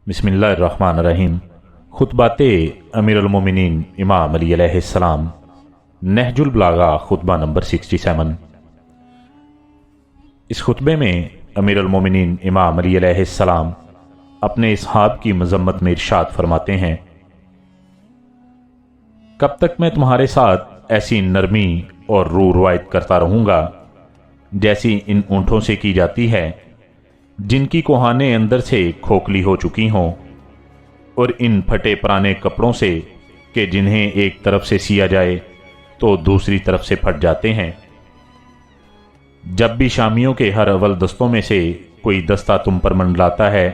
बिस्मिल्लाहिर्रहमानिर्रहीम। खुतबाते अमीरुल-मोमिनीन इमाम अली अलैहिस्सलाम, नहजुल बलागा खुतबा नंबर 67। इस खुतबे में अमीरुल-मोमिनीन इमाम अली अलैहिस्सलाम अपने असहाब की मजम्मत में इरशाद फरमाते हैं, कब तक मैं तुम्हारे साथ ऐसी नरमी और रू रवायत करता रहूँगा जैसी इन ऊँटों से की जाती है जिनकी कोहाने अंदर से खोखली हो चुकी हों, और इन फटे पुराने कपड़ों से कि जिन्हें एक तरफ से सिया जाए तो दूसरी तरफ से फट जाते हैं। जब भी शामियों के हर अव्वल दस्तों में से कोई दस्ता तुम पर मंडलाता है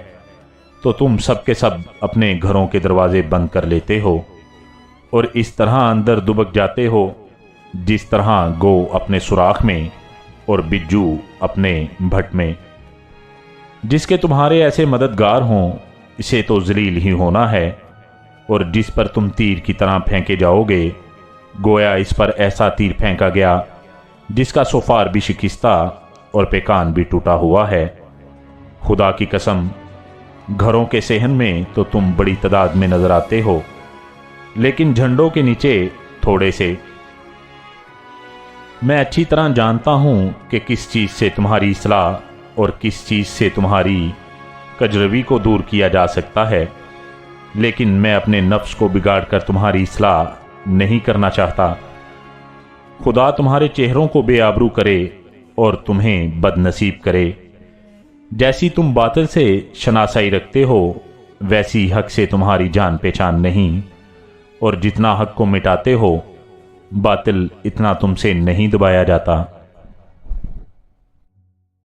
तो तुम सब के सब अपने घरों के दरवाजे बंद कर लेते हो और इस तरह अंदर दुबक जाते हो जिस तरह गो अपने सुराख में और बिज्जू अपने भट में। जिसके तुम्हारे ऐसे मददगार हों इसे तो जलील ही होना है, और जिस पर तुम तीर की तरह फेंके जाओगे गोया इस पर ऐसा तीर फेंका गया जिसका सोफार भी शिकस्ता और पेकान भी टूटा हुआ है। खुदा की कसम, घरों के सेहन में तो तुम बड़ी तादाद में नजर आते हो, लेकिन झंडों के नीचे थोड़े से। मैं अच्छी तरह जानता हूं कि किस चीज से तुम्हारी इस्लाह और किस चीज से तुम्हारी कजरवी को दूर किया जा सकता है, लेकिन मैं अपने नफ्स को बिगाड़ कर तुम्हारी इस्लाह नहीं करना चाहता। खुदा तुम्हारे चेहरों को बेआबरू करे और तुम्हें बदनसीब करे। जैसी तुम बातिल से शनासाई रखते हो वैसी हक से तुम्हारी जान पहचान नहीं, और जितना हक को मिटाते हो बातिल इतना तुमसे नहीं दबाया जाता।